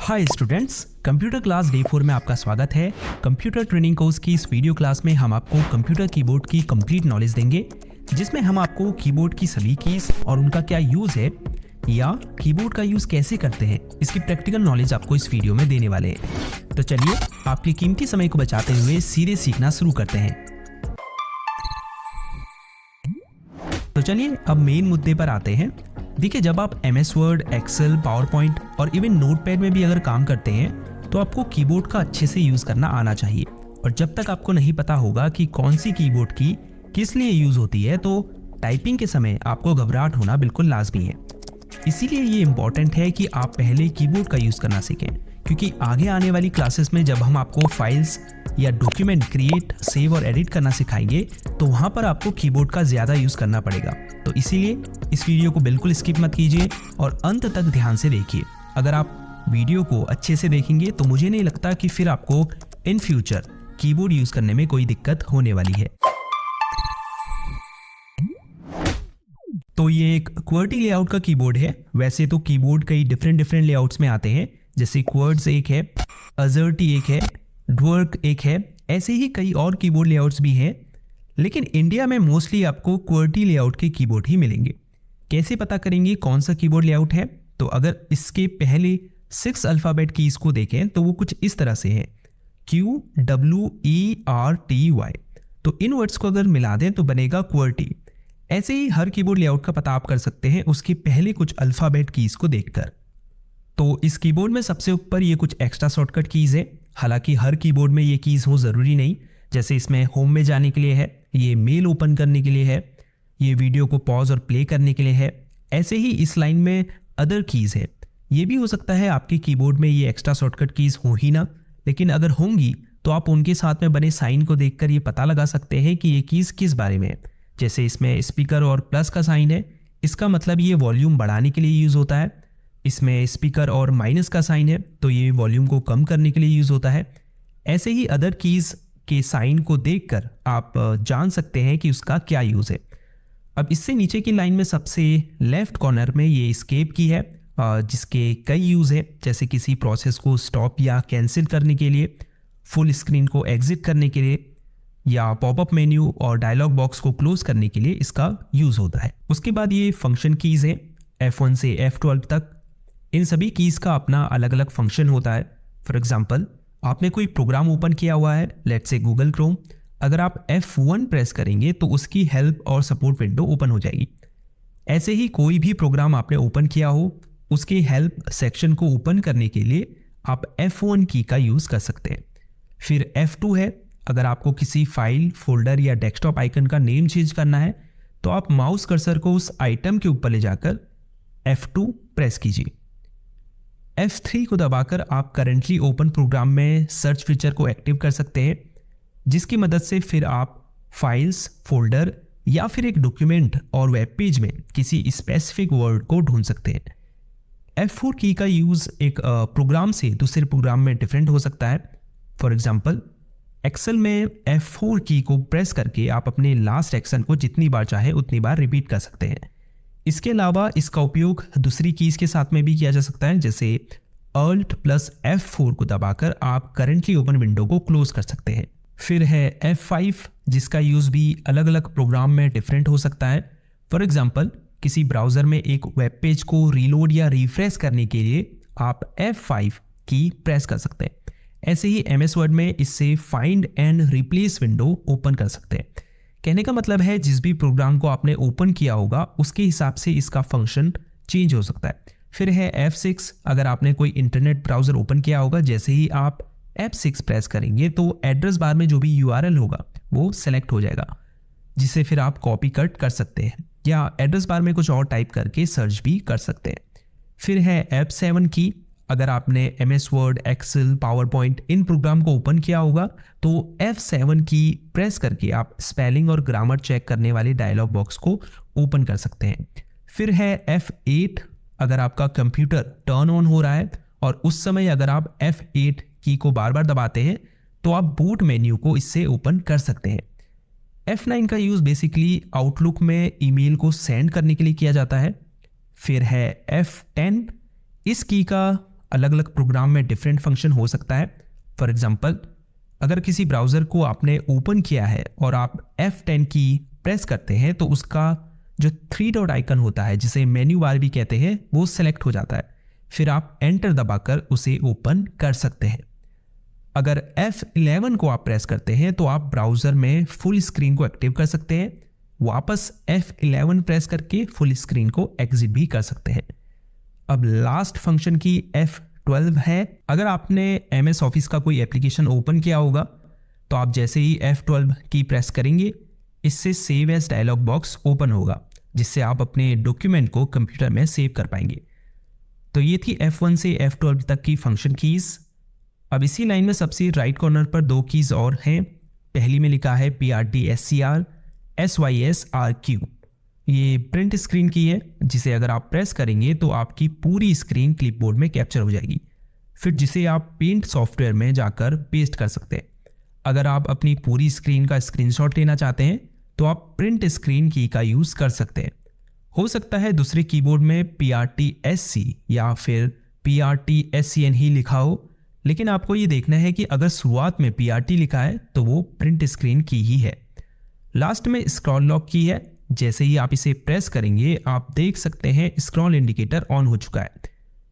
Hi students, computer class day 4 में आपका स्वागत है। कंप्यूटर ट्रेनिंग कोर्स की इस वीडियो क्लास में हम आपको कंप्यूटर कीबोर्ड की कंप्लीट नॉलेज देंगे, जिसमें हम आपको कीबोर्ड की सभी कीज और उनका क्या यूज़ है या कीबोर्ड का यूज़ कैसे करते हैं, इसकी प्रैक्टिकल नॉलेज आपको इस वीडियो में देने वाले हैं। तो चलिए आपके कीमती समय को बचाते हुए सीधे सीखना शुरू करते हैं। तो चलिए अब मेन मुद्दे पर आते हैं। देखिए, जब आप MS Word, Excel, PowerPoint और इवन नोटपैड में भी अगर काम करते हैं तो आपको कीबोर्ड का अच्छे से यूज़ करना आना चाहिए। और जब तक आपको नहीं पता होगा कि कौन सी कीबोर्ड की किस लिए यूज़ होती है तो टाइपिंग के समय आपको घबराहट होना बिल्कुल लाजमी है। इसीलिए ये इम्पॉर्टेंट है कि आप पहले कीबोर्ड का यूज़ करना सीखें, क्योंकि आगे आने वाली क्लासेस में जब हम आपको फाइल्स या डॉक्यूमेंट क्रिएट, सेव और एडिट करना सिखाएंगे तो वहाँ पर आपको कीबोर्ड का ज़्यादा यूज़ करना पड़ेगा। तो इसीलिए इस वीडियो को बिल्कुल स्किप मत कीजिए और अंत तक ध्यान से देखिए। अगर आप वीडियो को अच्छे से देखेंगे तो मुझे नहीं लगता कि फिर आपको इन फ्यूचर कीबोर्ड यूज़ करने में कोई दिक्कत होने वाली है। तो ये एक QWERTY लेआउट का कीबोर्ड है। वैसे तो कीबोर्ड कई डिफरेंट लेआउट्स में आते हैं, जैसे QWERTZ एक है, AZERTY एक है, DWORD एक है, ऐसे ही कई और कीबोर्ड लेआउट्स भी हैं। लेकिन इंडिया में मोस्टली आपको QWERTY लेआउट के कीबोर्ड ही मिलेंगे। कैसे पता करेंगे कौन सा कीबोर्ड लेआउट है? तो अगर इसके पहले 6 अल्फ़ाबेट कीज़ को देखें तो वो कुछ इस तरह से है, QWERTY। तो इन वर्ड्स को अगर मिला दें तो बनेगा QWERTY। ऐसे ही हर कीबोर्ड लेआउट का पता आप कर सकते हैं उसके पहले कुछ अल्फ़ाबेट कीज़ को देखकर। तो इस कीबोर्ड में सबसे ऊपर ये कुछ एक्स्ट्रा शॉर्टकट कीज़ है। हालांकि हर कीबोर्ड में ये कीज़ हो ज़रूरी नहीं। जैसे इसमें होम में जाने के लिए है, ये मेल ओपन करने के लिए है, ये वीडियो को पॉज और प्ले करने के लिए है। ऐसे ही इस लाइन में अदर कीज़ है। ये भी हो सकता है आपके कीबोर्ड में ये एक्स्ट्रा शॉर्टकट कीज़ हो ही ना, लेकिन अगर होंगी तो आप उनके साथ में बने साइन को देखकर ये पता लगा सकते हैं कि ये कीज़ किस बारे में है। जैसे इसमें स्पीकर और प्लस का साइन है, इसका मतलब ये वॉल्यूम बढ़ाने के लिए यूज़ होता है। इसमें स्पीकर और माइनस का साइन है तो ये वॉल्यूम को कम करने के लिए यूज़ होता है। ऐसे ही अदर कीज़ के साइन को देखकर आप जान सकते हैं कि उसका क्या यूज़ है। अब इससे नीचे की लाइन में सबसे लेफ्ट कॉर्नर में ये एस्केप की है, जिसके कई यूज़ है, जैसे किसी प्रोसेस को स्टॉप या कैंसिल करने के लिए, फुल स्क्रीन को एग्जिट करने के लिए, या पॉपअप मेन्यू और डायलॉग बॉक्स को क्लोज करने के लिए इसका यूज़ होता है। उसके बाद ये फंक्शन कीज़ है, F1 से F12 तक। इन सभी कीज़ का अपना अलग अलग फंक्शन होता है। फॉर एग्जांपल, आपने कोई प्रोग्राम ओपन किया हुआ है, लेट्स से गूगल क्रोम। अगर आप F1 प्रेस करेंगे तो उसकी हेल्प और सपोर्ट विंडो ओपन हो जाएगी। ऐसे ही कोई भी प्रोग्राम आपने ओपन किया हो, उसके हेल्प सेक्शन को ओपन करने के लिए आप F1 की का यूज़ कर सकते हैं। फिर F2 है, अगर आपको किसी फाइल, फोल्डर या डेस्कटॉप आइकन का नेम चेंज करना है तो आप माउस कर्सर को उस आइटम के ऊपर ले जाकर F2 प्रेस कीजिए। F3 को दबाकर आप करंटली ओपन प्रोग्राम में सर्च फीचर को एक्टिव कर सकते हैं, जिसकी मदद से फिर आप फाइल्स, फोल्डर या फिर एक डॉक्यूमेंट और वेब पेज में किसी स्पेसिफिक वर्ड को ढूंढ सकते हैं। F4 की का यूज़ एक प्रोग्राम से दूसरे प्रोग्राम में डिफरेंट हो सकता है। फॉर एग्जाम्पल, एक्सेल में F4 की को प्रेस करके आप अपने लास्ट एक्शन को जितनी बार चाहे उतनी बार रिपीट कर सकते हैं। इसके अलावा इसका उपयोग दूसरी कीज़ के साथ में भी किया जा सकता है, जैसे Alt + F4 को दबाकर आप करंटली ओपन विंडो को क्लोज कर सकते हैं। फिर है F5, जिसका यूज़ भी अलग अलग प्रोग्राम में डिफरेंट हो सकता है। फॉर एग्जाम्पल, किसी ब्राउज़र में एक वेब पेज को रीलोड या रिफ्रेश करने के लिए आप F5 की प्रेस कर सकते हैं। ऐसे ही MS वर्ड में इससे find and replace window open कर सकते हैं। कहने का मतलब है जिस भी प्रोग्राम को आपने ओपन किया होगा उसके हिसाब से इसका फंक्शन चेंज हो सकता है। फिर है F6, अगर आपने कोई इंटरनेट ब्राउज़र ओपन किया होगा, जैसे ही आप F6 प्रेस करेंगे तो एड्रेस बार में जो भी URL होगा वो सेलेक्ट हो जाएगा, जिसे फिर आप कॉपी कट कर सकते हैं या एड्रेस बार में कुछ और टाइप करके सर्च भी कर सकते हैं। फिर है F7 की, अगर आपने MS Word, Excel, PowerPoint इन प्रोग्राम को ओपन किया होगा तो F7 की प्रेस करके आप स्पेलिंग और ग्रामर चेक करने वाले डायलॉग बॉक्स को ओपन कर सकते हैं। फिर है F8, अगर आपका कंप्यूटर टर्न ऑन हो रहा है और उस समय अगर आप F8 की को बार बार दबाते हैं तो आप बूट मेन्यू को इससे ओपन कर सकते हैं। F9 का यूज़ बेसिकली आउटलुक में ईमेल को सेंड करने के लिए किया जाता है। फिर है F10, इस की का अलग अलग प्रोग्राम में डिफरेंट फंक्शन हो सकता है। फॉर एग्जांपल, अगर किसी ब्राउज़र को आपने ओपन किया है और आप F10 की प्रेस करते हैं तो उसका जो 3 डॉट आइकन होता है, जिसे मेन्यू बार भी कहते हैं, वो सेलेक्ट हो जाता है। फिर आप एंटर दबाकर उसे ओपन कर सकते हैं। अगर F11 को आप प्रेस करते हैं तो आप ब्राउज़र में फुल स्क्रीन को एक्टिव कर सकते हैं। वापस F11 प्रेस करके फुल स्क्रीन को एग्जिट भी कर सकते हैं। अब लास्ट फंक्शन की F12 है। अगर आपने MS ऑफिस का कोई एप्लीकेशन ओपन किया होगा तो आप जैसे ही F12 की प्रेस करेंगे, इससे save as dialog box open होगा, जिससे आप अपने डॉक्यूमेंट को कंप्यूटर में सेव कर पाएंगे। तो ये थी F1 से F12 तक की फंक्शन कीज़। अब इसी लाइन में सबसे राइट कॉर्नर पर 2 कीज़ और हैं। पहली में लिखा है PRT/SCR SYSRQ। ये प्रिंट स्क्रीन की है, जिसे अगर आप प्रेस करेंगे तो आपकी पूरी स्क्रीन क्लिपबोर्ड में कैप्चर हो जाएगी, फिर जिसे आप पेंट सॉफ्टवेयर में जाकर पेस्ट कर सकते हैं। अगर आप अपनी पूरी स्क्रीन का स्क्रीनशॉट लेना चाहते हैं तो आप प्रिंट स्क्रीन की का यूज़ कर सकते हैं। हो सकता है दूसरे कीबोर्ड में PRTSC या फिर PRTSCN ही लिखा हो, लेकिन आपको ये देखना है कि अगर शुरुआत में PRT लिखा है तो वो प्रिंट स्क्रीन की ही है। लास्ट में स्क्रॉल लॉक की है। जैसे ही आप इसे प्रेस करेंगे आप देख सकते हैं स्क्रॉल इंडिकेटर ऑन हो चुका है।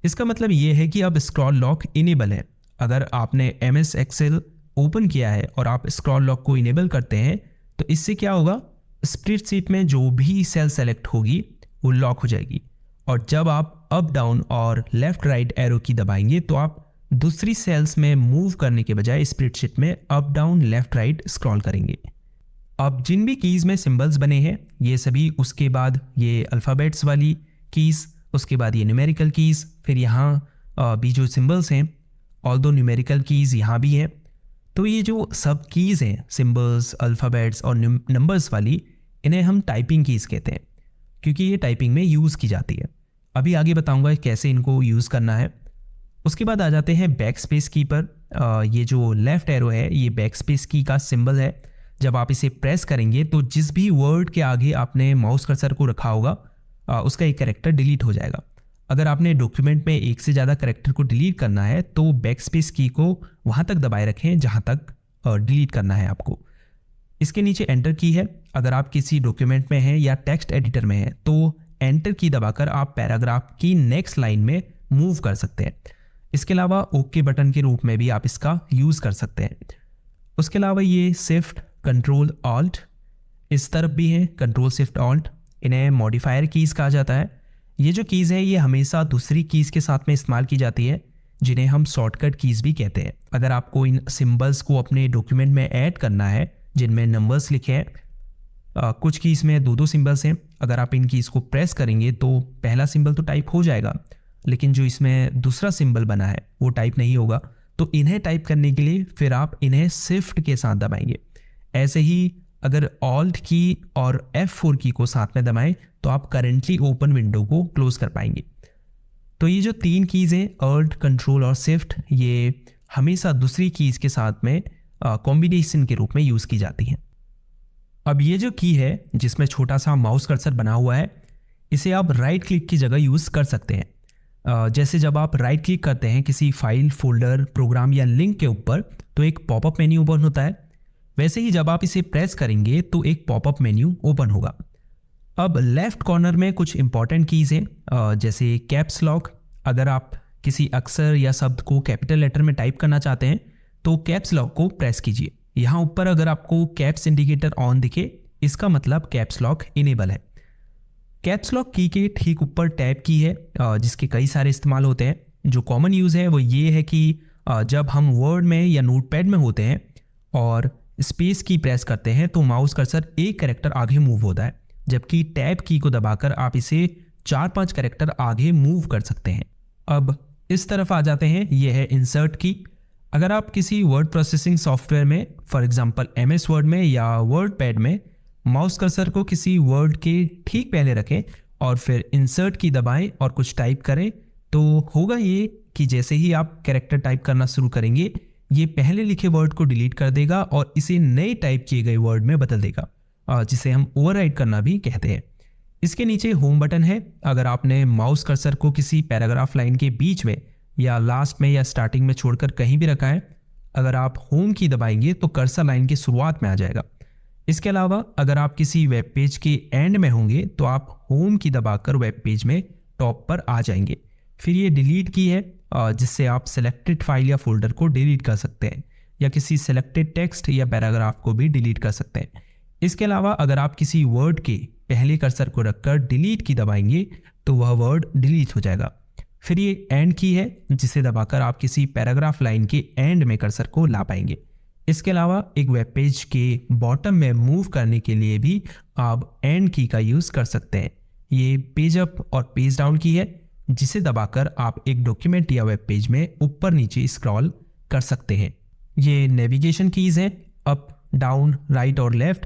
इसका मतलब ये है कि अब स्क्रॉल लॉक इनेबल है। अगर आपने MS एक्सेल ओपन किया है और आप स्क्रॉल लॉक को इनेबल करते हैं तो इससे क्या होगा, स्प्रेडशीट में जो भी सेल सेलेक्ट होगी वो लॉक हो जाएगी, और जब आप अप डाउन और लेफ्ट राइट एरो की दबाएंगे तो आप दूसरी सेल्स में मूव करने के बजाय स्प्रेडशीट में up down left right scroll करेंगे। अब जिन भी कीज़ में सिंबल्स बने हैं ये सभी, उसके बाद ये अल्फ़ाबेट्स वाली कीज़, उसके बाद ये न्यूमेरिकल कीज़, फिर यहाँ भी जो सिंबल्स हैं, ऑल्दो न्यूमेरिकल कीज़ यहाँ भी हैं। तो ये जो सब कीज़ हैं, सिंबल्स, अल्फ़ाबेट्स और नंबर्स वाली, इन्हें हम टाइपिंग कीज़ कहते हैं, क्योंकि ये टाइपिंग में यूज़ की जाती है। अभी आगे बताऊँगा कैसे इनको यूज़ करना है। उसके बाद आ जाते हैं बैक स्पेस की पर। ये जो लेफ़्ट एरो है ये बैक स्पेस की का सिंबल है। जब आप इसे प्रेस करेंगे तो जिस भी वर्ड के आगे आपने माउस कर्सर को रखा होगा उसका एक कैरेक्टर डिलीट हो जाएगा। अगर आपने डॉक्यूमेंट में एक से ज़्यादा कैरेक्टर को डिलीट करना है तो बैक स्पेस की को वहाँ तक दबाए रखें जहाँ तक डिलीट करना है आपको। इसके नीचे एंटर की है। अगर आप किसी डॉक्यूमेंट में हैं या टेक्स्ट एडिटर में हैं तो एंटर की दबाकर आप पैराग्राफ की नेक्स्ट लाइन में मूव कर सकते हैं। इसके अलावा ओके बटन के रूप में भी आप इसका यूज़ कर सकते हैं। उसके अलावा ये शिफ्ट, कंट्रोल, ऑल्ट इस तरफ भी है, कंट्रोल शिफ्ट ऑल्ट, इन्हें मॉडिफायर कीज़ कहा जाता है। ये जो कीज़ है ये हमेशा दूसरी कीज़ के साथ में इस्तेमाल की जाती है, जिन्हें हम शॉर्टकट कीज़ भी कहते हैं। अगर आपको इन सिंबल्स को अपने डॉक्यूमेंट में ऐड करना है जिनमें नंबर्स लिखे हैं, कुछ कीज़ में 2-2 सिंबल्स हैं, अगर आप इन कीज़ को प्रेस करेंगे तो पहला सिंबल तो टाइप हो जाएगा, लेकिन जो इसमें दूसरा सिंबल बना है वो टाइप नहीं होगा। तो इन्हें टाइप करने के लिए फिर आप इन्हें शिफ्ट के साथ दबाएंगे। ऐसे ही अगर ऑल्ट की और F4 की को साथ में दबाएं तो आप करेंटली ओपन विंडो को क्लोज कर पाएंगे। तो ये जो 3 कीज़ हैं, ऑल्ट, कंट्रोल और शिफ्ट, ये हमेशा दूसरी कीज़ के साथ में कॉम्बिनेशन के रूप में यूज़ की जाती हैं। अब ये जो की है जिसमें छोटा सा माउस कर्सर बना हुआ है, इसे आप राइट क्लिक की जगह यूज़ कर सकते हैं। जैसे जब आप राइट क्लिक करते हैं किसी फाइल, फोल्डर, प्रोग्राम या लिंक के ऊपर तो एक पॉपअप मेन्यू ओपन होता है, वैसे ही जब आप इसे प्रेस करेंगे तो एक पॉपअप मेन्यू ओपन होगा। अब लेफ्ट कॉर्नर में कुछ इंपॉर्टेंट कीज़ हैं, जैसे कैप्स लॉक। अगर आप किसी अक्षर या शब्द को कैपिटल लेटर में टाइप करना चाहते हैं तो कैप्स लॉक को प्रेस कीजिए। यहाँ ऊपर अगर आपको कैप्स इंडिकेटर ऑन दिखे, इसका मतलब कैप्स लॉक इनेबल है। कैप्स लॉक की के ठीक ऊपर टैब की है, जिसके कई सारे इस्तेमाल होते हैं। जो कॉमन यूज़ है वो ये है कि जब हम वर्ड में या नोटपैड में होते हैं और स्पेस की प्रेस करते हैं तो माउस कर्सर एक कैरेक्टर आगे मूव होता है, जबकि टैब की को दबाकर आप इसे 4-5 कैरेक्टर आगे मूव कर सकते हैं। अब इस तरफ आ जाते हैं, ये है इंसर्ट की। अगर आप किसी वर्ड प्रोसेसिंग सॉफ्टवेयर में, फॉर एग्जांपल MS वर्ड में या वर्ड पैड में, माउस कर्सर को किसी वर्ड के ठीक पहले रखें और फिर इंसर्ट की दबाएं और कुछ टाइप करें तो होगा ये कि जैसे ही आप कैरेक्टर टाइप करना शुरू करेंगे ये पहले लिखे वर्ड को डिलीट कर देगा और इसे नए टाइप किए गए वर्ड में बदल देगा, जिसे हम ओवरराइट करना भी कहते हैं। इसके नीचे होम बटन है। अगर आपने माउस कर्सर को किसी पैराग्राफ लाइन के बीच में या लास्ट में या स्टार्टिंग में छोड़कर कहीं भी रखा है, अगर आप होम की दबाएंगे तो कर्सर लाइन की शुरुआत में आ जाएगा। इसके अलावा अगर आप किसी वेब पेज के एंड में होंगे तो आप होम की दबाकर वेब पेज में टॉप पर आ जाएंगे। फिर ये डिलीट की है जिससे आप सिलेक्टेड फाइल या फोल्डर को डिलीट कर सकते हैं या किसी सिलेक्टेड टेक्स्ट या पैराग्राफ को भी डिलीट कर सकते हैं। इसके अलावा अगर आप किसी वर्ड के पहले कर्सर को रखकर डिलीट की दबाएंगे तो वह वर्ड डिलीट हो जाएगा। फिर ये एंड की है जिसे दबाकर आप किसी पैराग्राफ लाइन के एंड में कर्सर को ला पाएंगे। इसके अलावा एक वेब पेज के बॉटम में मूव करने के लिए भी आप एंड की का यूज़ कर सकते हैं। ये पेज अप और पेज डाउन की है जिसे दबाकर आप एक डॉक्यूमेंट या वेब पेज में ऊपर नीचे स्क्रॉल कर सकते हैं। ये नेविगेशन कीज़ हैं, अप डाउन राइट और लेफ्ट।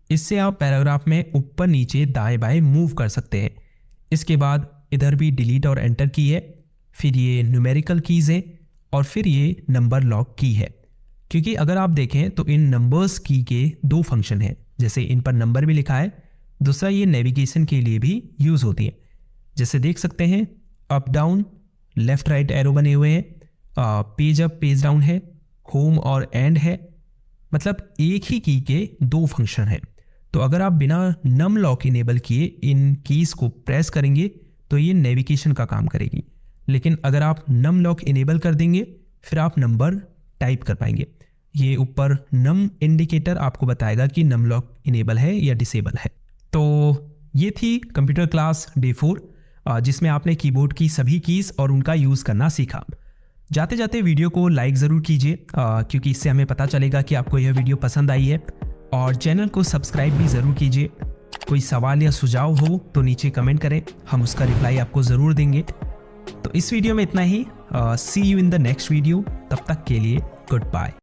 इससे आप पैराग्राफ में ऊपर नीचे दाएं बाएं मूव कर सकते हैं। इसके बाद इधर भी डिलीट और एंटर की है। फिर ये न्यूमेरिकल कीज़ है और फिर ये नंबर लॉक की है। क्योंकि अगर आप देखें तो इन नंबर्स की के दो फंक्शन हैं, जैसे इन पर नंबर भी लिखा है, दूसरा ये नेविगेशन के लिए भी यूज़ होती है। जैसे देख सकते हैं up down left right arrow बने हुए हैं, पेज अप पेज डाउन है, होम और एंड है, मतलब एक ही की के दो फंक्शन हैं। तो अगर आप बिना नम लॉक इनेबल किए इन कीज़ को प्रेस करेंगे तो ये नेविगेशन का काम करेगी, लेकिन अगर आप नम लॉक इनेबल कर देंगे फिर आप नंबर टाइप कर पाएंगे। ये ऊपर नम इंडिकेटर आपको बताएगा कि नम लॉक इनेबल है या डिसेबल है। तो ये थी कंप्यूटर क्लास डे 4 जिसमें आपने कीबोर्ड की सभी कीज़ और उनका यूज़ करना सीखा। जाते जाते वीडियो को लाइक ज़रूर कीजिए क्योंकि इससे हमें पता चलेगा कि आपको यह वीडियो पसंद आई है, और चैनल को सब्सक्राइब भी ज़रूर कीजिए। कोई सवाल या सुझाव हो तो नीचे कमेंट करें, हम उसका रिप्लाई आपको ज़रूर देंगे। तो इस वीडियो में इतना ही। See you in the next video. तब तक के लिए गुड बाय।